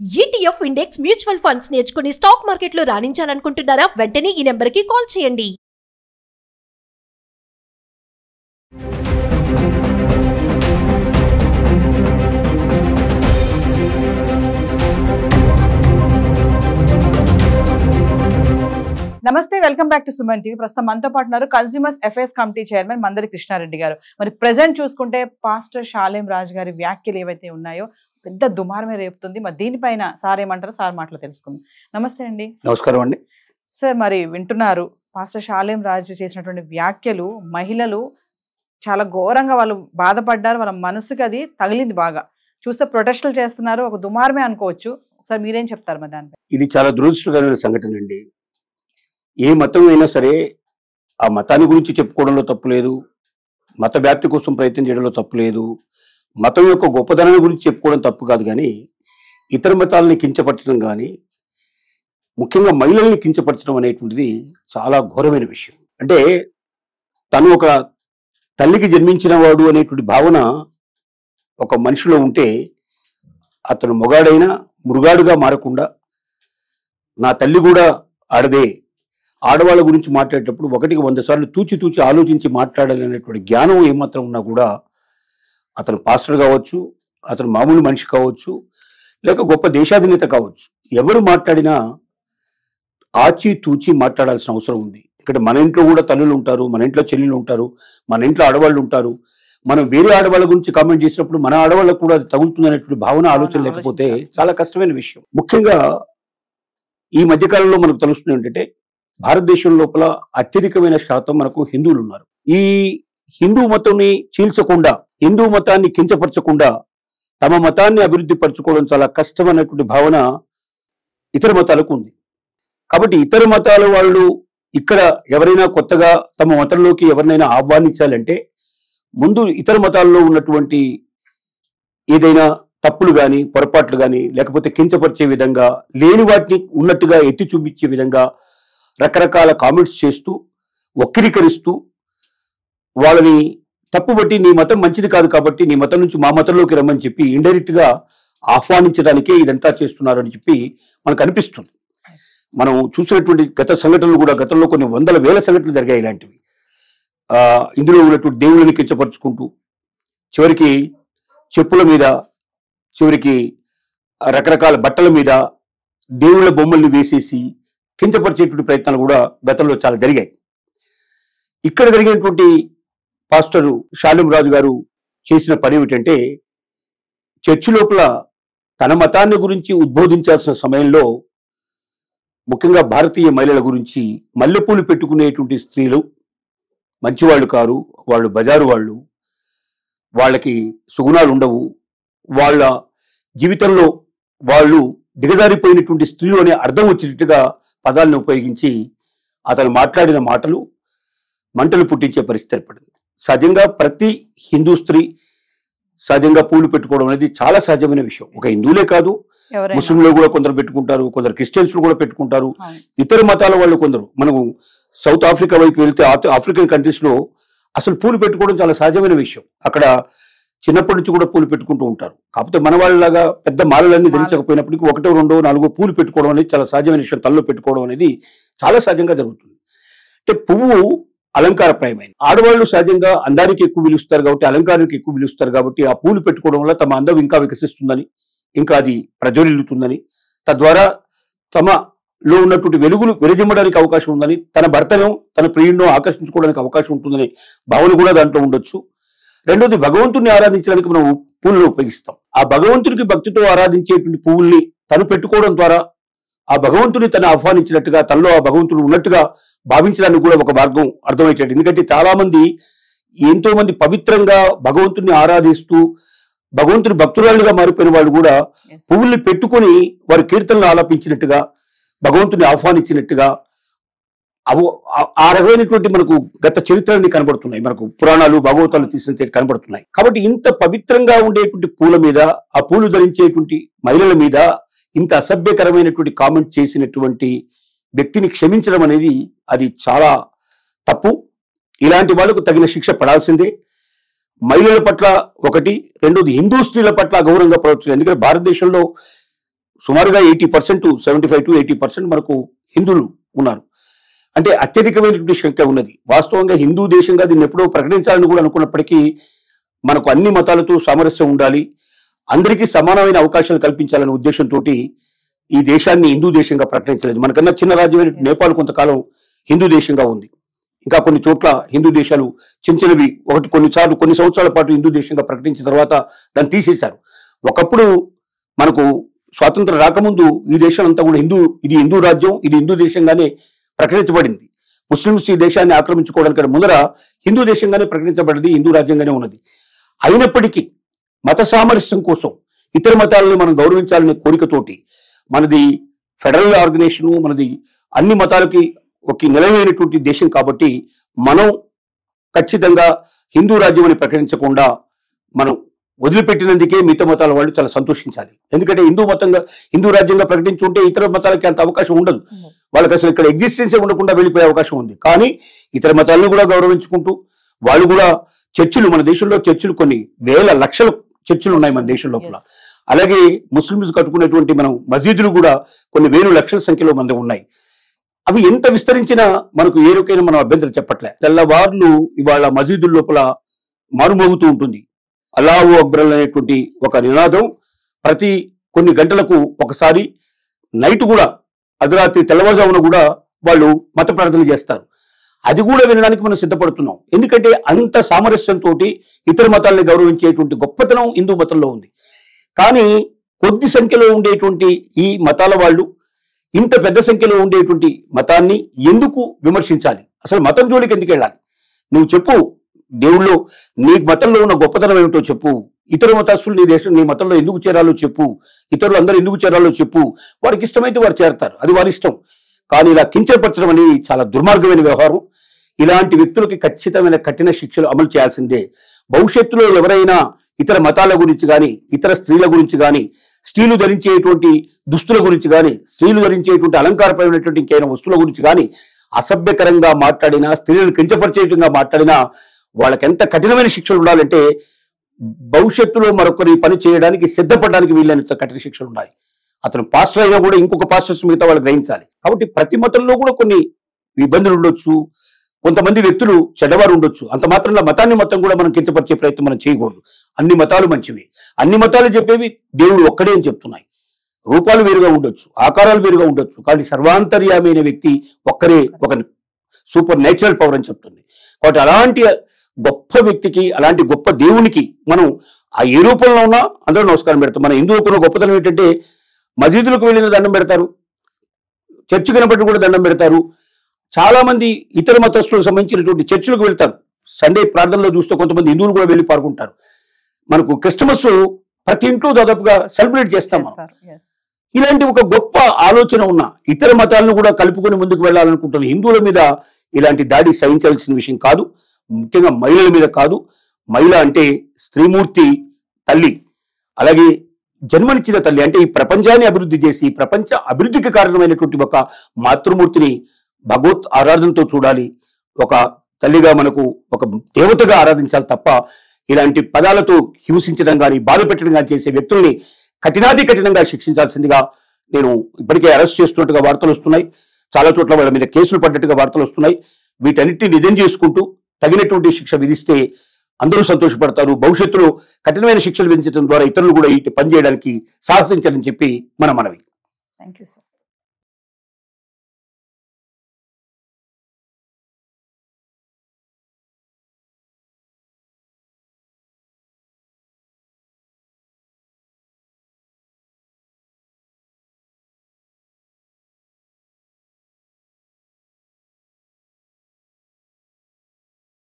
ETF index mutual funds నేర్చుకుని stock మార్కెట్లో రాణించాలనుకుంటున్నారా? వెంటనే ఈ నెంబర్కి కాల్ చేయండి. నమస్తే, welcome back to Suman TV. ప్రస్తుతం మనతో పాటు ఉన్నారు consumers affairs committee chairman Mandari Krishna Reddy గారు. మరి ప్రెసెంట్ చూసుకుంటే పాస్టర్ షాలేం రాజు గారి వ్యాఖ్యలు ఏవైతే ఉన్నాయో పెద్ద దుమారమే రేపుతుంది. మరి దీనిపైన సార్ ఏమంటారో సార్ మాటలు తెలుసుకుందాం. నమస్తే అండి. నమస్కారం అండి. సార్, మరి వింటున్నారు పాస్టర్ షాలేం రాజు చేసినటువంటి వ్యాఖ్యలు మహిళలు చాలా ఘోరంగా వాళ్ళు బాధపడ్డారు. వాళ్ళ మనసుకి అది తగిలింది బాగా. చూస్తే ప్రొటెస్టులు చేస్తున్నారు, ఒక దుమారమే అనుకోవచ్చు. సార్ మీరేం చెప్తారు మరి దానిపై? ఇది చాలా దురదృష్టకరమైన సంఘటన అండి. ఏ మతం అయినా సరే ఆ మతాన్ని గురించి చెప్పుకోవడంలో తప్పు లేదు, మత వ్యాప్తి కోసం ప్రయత్నం చేయడంలో తప్పు లేదు, మతం యొక్క గొప్పదనాన్ని గురించి చెప్పుకోవడం తప్పు కాదు. కానీ ఇతర మతాలని కించపరచడం కానీ ముఖ్యంగా మహిళల్ని కించపరచడం అనేటువంటిది చాలా ఘోరమైన విషయం. అంటే తను ఒక తల్లికి జన్మించిన వాడు అనేటువంటి భావన ఒక మనిషిలో ఉంటే అతను మొగాడైనా మృగాడుగా మారకుండా నా తల్లి కూడా ఆడదే, ఆడవాళ్ళ గురించి మాట్లాడేటప్పుడు 100 సార్లు తూచి ఆలోచించి మాట్లాడాలనేటువంటి జ్ఞానం ఏమాత్రం ఉన్నా కూడా అతను పాస్టర్ కావచ్చు, అతను మామూలు మనిషి కావచ్చు, లేక గొప్ప దేశాధినేత కావచ్చు, ఎవరు మాట్లాడినా ఆచి తూచి మాట్లాడాల్సిన అవసరం ఉంది. ఇక్కడ మన ఇంట్లో కూడా తల్లులు ఉంటారు, మన ఇంట్లో చెల్లెలు ఉంటారు, మన ఇంట్లో ఆడవాళ్ళు ఉంటారు. మనం వేరే ఆడవాళ్ళ గురించి కామెంట్ చేసినప్పుడు మన ఆడవాళ్ళకు కూడా అది తగులుతుంది అనేటువంటి భావన ఆలోచన లేకపోతే చాలా కష్టమైన విషయం. ముఖ్యంగా ఈ మధ్యకాలంలో మనకు తెలుస్తుంది ఏంటంటే భారతదేశం లోపల అత్యధికమైన శాతం మనకు హిందువులు ఉన్నారు. ఈ హిందూ మతాన్ని చీల్చకుండా, హిందూ మతాన్ని కించపరచకుండా తమ మతాన్ని అభివృద్ధి పరచుకోవడం చాలా కష్టమైనటువంటి భావన ఇతర మతాలకు ఉంది. కాబట్టి ఇతర మతాల వాళ్ళు ఇక్కడ ఎవరైనా కొత్తగా తమ మతంలోకి ఎవరినైనా ఆహ్వానించాలంటే ముందు ఇతర మతాల్లో ఉన్నటువంటి ఏదైనా తప్పులు కానీ పొరపాట్లు కానీ లేకపోతే కించపరిచే విధంగా లేని వాటిని ఉన్నట్టుగా ఎత్తి చూపించే విధంగా రకరకాల కామెంట్స్ చేస్తూ వక్రీకరిస్తూ వాళ్ళని తప్పుబట్టి నీ మతం మంచిది కాదు కాబట్టి నీ మతం నుంచి మా మతంలోకి రమ్మని చెప్పి ఇండైరెక్ట్ గా ఆహ్వానించడానికే ఇదంతా చేస్తున్నారు అని చెప్పి మనకు అనిపిస్తుంది. మనం చూసినటువంటి గత సంఘటనలు కూడా గతంలో కొన్ని 100,000 సంఘటనలు జరిగాయి ఇలాంటివి. ఇందులో ఉన్నటువంటి దేవుళ్ళని కించపరుచుకుంటూ చివరికి చెప్పుల మీద, చివరికి రకరకాల బట్టల మీద దేవుళ్ళ బొమ్మల్ని వేసేసి కించపరిచేటువంటి ప్రయత్నాలు కూడా గతంలో చాలా జరిగాయి. ఇక్కడ జరిగినటువంటి పాస్టర్ షాలేం రాజు గారు చేసిన పని ఏమిటంటే చర్చి లోపల తన మతాన్ని గురించి ఉద్బోధించాల్సిన సమయంలో ముఖ్యంగా భారతీయ మహిళల గురించి మల్లెపూలు పెట్టుకునేటువంటి స్త్రీలు మంచివాళ్ళు కారు, వాళ్ళు బజారు వాళ్ళు, వాళ్ళకి సుగుణాలు ఉండవు, వాళ్ళ జీవితంలో వాళ్ళు దిగజారిపోయినటువంటి స్త్రీలు అనే అర్థం వచ్చేటట్టుగా పదాలను ఉపయోగించి అతను మాట్లాడిన మాటలు మంటలు పుట్టించే పరిస్థితి ఏర్పడింది. సహజంగా ప్రతి హిందూ స్త్రీ సహజంగా పూలు పెట్టుకోవడం అనేది చాలా సహజమైన విషయం. ఒక హిందువులే కాదు, ముస్లింలు కూడా కొందరు పెట్టుకుంటారు, కొందరు క్రిస్టియన్స్ కూడా పెట్టుకుంటారు, ఇతర మతాల వాళ్ళు కొందరు. మనము సౌత్ ఆఫ్రికా వైపు వెళ్తే ఆఫ్రికన్ కంట్రీస్ లో అసలు పూలు పెట్టుకోవడం చాలా సహజమైన విషయం. అక్కడ చిన్నప్పటి నుంచి కూడా పూలు పెట్టుకుంటూ ఉంటారు. కాకపోతే మన వాళ్ళలాగా పెద్ద మాలలన్నీ ధరించకపోయినప్పటికీ 1, 2, 4 పూలు పెట్టుకోవడం అనేది చాలా సహజమైన విషయం. తలలో పెట్టుకోవడం అనేది చాలా సహజంగా జరుగుతుంది. అంటే పువ్వు అలంకారప్రాయమైన, ఆడవాళ్ళు సహజంగా అందానికి ఎక్కువ విలుస్తారు కాబట్టి అలంకారానికి ఎక్కువ విలుస్తారు కాబట్టి ఆ పూలు పెట్టుకోవడం వల్ల తమ అందం ఇంకా వికసిస్తుందని, ఇంకా అది ప్రజ్వలిల్లుతుందని, తద్వారా తమలో ఉన్నటువంటి వెలుగులు విరజిమ్మడానికి అవకాశం ఉందని, తన భర్తను తన ప్రియుడినో ఆకర్షించుకోవడానికి అవకాశం ఉంటుందనే భావన కూడా దాంట్లో ఉండొచ్చు. రెండోది, భగవంతుడిని ఆరాధించడానికి మనం పువ్వులను ఉపయోగిస్తాం. ఆ భగవంతుడికి భక్తితో ఆరాధించేటువంటి పువ్వుల్ని తను పెట్టుకోవడం ద్వారా ఆ భగవంతుని తను ఆహ్వానించినట్టుగా, తనలో ఆ భగవంతుడు ఉన్నట్టుగా భావించడానికి కూడా ఒక మార్గం అర్థమయ్యేటట్టు. ఎందుకంటే చాలా మంది, ఎంతో మంది పవిత్రంగా భగవంతుడిని ఆరాధిస్తూ భగవంతుని భక్తురాలుగా మారిపోయిన వాళ్ళు కూడా పువ్వుల్ని పెట్టుకొని వారి కీర్తనలు ఆలాపించినట్టుగా, భగవంతుని ఆహ్వానించినట్టుగా ఆ రకమైనటువంటి మనకు గత చరిత్రని కనబడుతున్నాయి. మనకు పురాణాలు భాగవతాలు తీసిన కనబడుతున్నాయి. కాబట్టి ఇంత పవిత్రంగా ఉండేటువంటి పూల మీద, ఆ పూలు ధరించేటువంటి మహిళల మీద ఇంత అసభ్యకరమైనటువంటి కామెంట్ చేసినటువంటి వ్యక్తిని క్షమించడం అనేది అది చాలా తప్పు. ఇలాంటి వాళ్ళకు తగిన శిక్ష పడాల్సిందే. మహిళల పట్ల ఒకటి, రెండోది హిందూ స్త్రీల పట్ల గౌరవంగా ప్రవర్తించాలి. ఎందుకంటే భారతదేశంలో సుమారుగా 80%, 75 to 80% మనకు హిందువులు ఉన్నారు. అంటే అత్యధికమైనటువంటి సంఖ్య ఉన్నది. వాస్తవంగా హిందూ దేశంగా దీన్ని ఎప్పుడో ప్రకటించాలని కూడా అనుకున్నప్పటికీ మనకు అన్ని మతాలతో సామరస్యం ఉండాలి, అందరికీ సమానమైన అవకాశాలు కల్పించాలనే ఉద్దేశంతో ఈ దేశాన్ని హిందూ దేశంగా ప్రకటించలేదు. మనకన్నా చిన్న రాజ్యమైన నేపాల్ కొంతకాలం హిందూ దేశంగా ఉంది. ఇంకా కొన్ని చోట్ల హిందూ దేశాలు చిన్నవి కొన్ని సంవత్సరాల పాటు హిందూ దేశంగా ప్రకటించిన తర్వాత దాన్ని తీసేశారు. ఒకప్పుడు మనకు స్వాతంత్రం రాకముందు ఈ దేశం అంతా కూడా ఇది హిందూ రాజ్యం, ఇది హిందూ దేశంగానే ప్రకటించబడింది. ముస్లింస్ ఈ దేశాన్ని ఆక్రమించుకోవడానికి ముందర హిందూ దేశంగానే ప్రకటించబడింది, హిందూ రాజ్యంగానే ఉన్నది. అయినప్పటికీ మత సామరస్యం కోసం ఇతర మతాలను మనం గౌరవించాలనే కోరికతోటి మనది ఫెడరల్ ఆర్గనైజేషన్, మనది అన్ని మతాలకి ఒక నిలవైనటువంటి దేశం కాబట్టి మనం ఖచ్చితంగా హిందూ రాజ్యం అని ప్రకటించకుండా మనం వదిలిపెట్టినందుకే మిగతా మతాల వాళ్ళు చాలా సంతోషించాలి. ఎందుకంటే హిందూ రాజ్యంగా ప్రకటించుంటే ఇతర మతాలకి అంత అవకాశం ఉండదు, వాళ్ళకి అసలు ఇక్కడ ఎగ్జిస్టెన్సే ఉండకుండా వెళ్ళిపోయే అవకాశం ఉంది. కానీ ఇతర మతాలను కూడా గౌరవించుకుంటూ వాళ్ళు కూడా మన దేశంలో చర్చిలు కొన్ని వేల లక్షల చర్చిలు ఉన్నాయి మన దేశం లోపల. అలాగే ముస్లింస్ కట్టుకునేటువంటి మనం మసీదులు కూడా కొన్ని వేలు లక్షల సంఖ్యలో మంది ఉన్నాయి. అవి ఎంత విస్తరించినా మనకు ఏ రకమైన మనం అభ్యంతరం చెప్పట్లే. తెల్లవార్లు ఇవాళ మసీదుల లోపల మారుమోగుతూ ఉంటుంది. అల్లాహు అక్బర్ అనేటువంటి ఒక నినాదం ప్రతి కొన్ని గంటలకు ఒకసారి, నైట్ కూడా అర్ధరాత్రి తెల్లవారుజామున కూడా వాళ్ళు మత ప్రార్థనలు చేస్తారు. అది కూడా వినడానికి మనం సిద్ధపడుతున్నాం. ఎందుకంటే అంత సామరస్యంతో ఇతర మతాలని గౌరవించేటువంటి గొప్పతనం హిందూ మతంలో ఉంది. కానీ కొద్ది సంఖ్యలో ఉండేటువంటి ఈ మతాల వాళ్ళు ఇంత పెద్ద సంఖ్యలో ఉండేటువంటి మతాన్ని ఎందుకు విమర్శించాలి? అసలు మతం జోలికి ఎందుకు వెళ్ళాలి? నువ్వు చెప్పు, దేవుళ్ళు నీ మతంలో ఉన్న గొప్పతనం ఏమిటో చెప్పు, ఇతర మతస్థులు నీ మతంలో ఎందుకు చేరాలో చెప్పు, ఇతరులు అందరూ ఎందుకు చేరాలో చెప్పు. వారికి ఇష్టమైతే వారు చేరతారు, అది వారి ఇష్టం. కానీ ఇలా కించపరచడం అనేది చాలా దుర్మార్గమైన వ్యవహారం. ఇలాంటి వ్యక్తులకి ఖచ్చితమైన కఠిన శిక్షలు అమలు చేయాల్సిందే. భవిష్యత్తులో ఎవరైనా ఇతర మతాల గురించి కానీ, ఇతర స్త్రీల గురించి కానీ, స్త్రీలు ధరించేటువంటి దుస్తుల గురించి కానీ, స్త్రీలు ధరించేటువంటి అలంకారపరమైనటువంటి ఇంకైనా వస్తువుల గురించి కానీ అసభ్యకరంగా మాట్లాడినా, స్త్రీలను కించపరిచేటంగా మాట్లాడినా వాళ్ళకి ఎంత కఠినమైన శిక్షలు ఉండాలంటే భవిష్యత్తులో మరొకరి పని చేయడానికి సిద్ధపడడానికి వీళ్ళంత కఠిన శిక్షలు ఉన్నాయి. అతను పాస్టర్ అయినా కూడా ఇంకొక పాస్టర్స్ మిగతా వాళ్ళు గ్రహించాలి. కాబట్టి ప్రతి మతంలో కూడా కొన్ని ఇబ్బందులు ఉండొచ్చు, కొంతమంది వ్యక్తులు చెడ్డవారు ఉండొచ్చు. అంత మాత్రంలో మతాన్ని మొత్తం కూడా మనం కించపరిచే ప్రయత్నం మనం చేయకూడదు. అన్ని మతాలు మంచివి, అన్ని మతాలు చెప్పేవి దేవుడు ఒక్కడే అని చెప్తున్నాయి. రూపాలు వేరుగా ఉండొచ్చు, ఆకారాలు వేరుగా ఉండొచ్చు, కానీ సర్వాంతర్యామి అనే వ్యక్తి ఒక్కరే, ఒక సూపర్ నేచురల్ పవర్ అని చెప్తుంది. కాబట్టి అలాంటి గొప్ప వ్యక్తికి, అలాంటి గొప్ప దేవునికి మనం ఆ ఏ రూపంలో ఉన్నా అందరూ నమస్కారం పెడతాం. మన హిందువులకు గొప్పతనం ఏంటంటే మసీదులకు వెళ్ళిన దండం పెడతారు, చర్చి కనబడి కూడా దండం పెడతారు. చాలా మంది ఇతర మతస్థులకు సంబంధించినటువంటి చర్చిలకు వెళ్తారు. సండే ప్రార్థనలో చూస్తే కొంతమంది హిందువులు కూడా వెళ్ళి పాల్గొంటారు. మనకు క్రిస్టమస్ ప్రతి ఇంట్లో దాదాపుగా సెలబ్రేట్ చేస్తాం మనం. ఇలాంటి ఒక గొప్ప ఆలోచన ఉన్న ఇతర మతాలను కూడా కలుపుకొని ముందుకు వెళ్ళాలనుకుంటున్న హిందువుల మీద ఇలాంటి దాడి సహించాల్సిన విషయం కాదు. ముఖ్యంగా మహిళల మీద కాదు. మహిళ అంటే స్త్రీమూర్తి తల్లి, అలాగే జన్మనిచ్చిన తల్లి. అంటే ఈ ప్రపంచాన్ని అభివృద్ధి చేసి ఈ ప్రపంచ అభివృద్ధికి కారణమైనటువంటి ఒక మాతృమూర్తిని భగవత్ ఆరాధనతో చూడాలి. ఒక తల్లిగా మనకు ఒక దేవతగా ఆరాధించాలి తప్ప ఇలాంటి పదాలతో హింసించడం కానీ బాధ పెట్టడం కానీ చేసే వ్యక్తుల్ని కఠినాతి కఠినంగా శిక్షించాల్సిందిగా నేను ఇప్పటికే అరెస్ట్ చేస్తున్నట్టుగా వార్తలు వస్తున్నాయి. చాలా చోట్ల వాళ్ళ మీద కేసులు పడ్డట్టుగా వార్తలు వస్తున్నాయి. వీటన్నిటిని నిజం చేసుకుంటూ తగినటువంటి శిక్ష విధిస్తే అందరూ సంతోషపడతారు. భవిష్యత్తులో కఠినమైన శిక్షలు విధించడం ద్వారా ఇతరులు కూడా ఈ పని చేయడానికి సాహసించాలని చెప్పి మన మనవి. Thank you sir.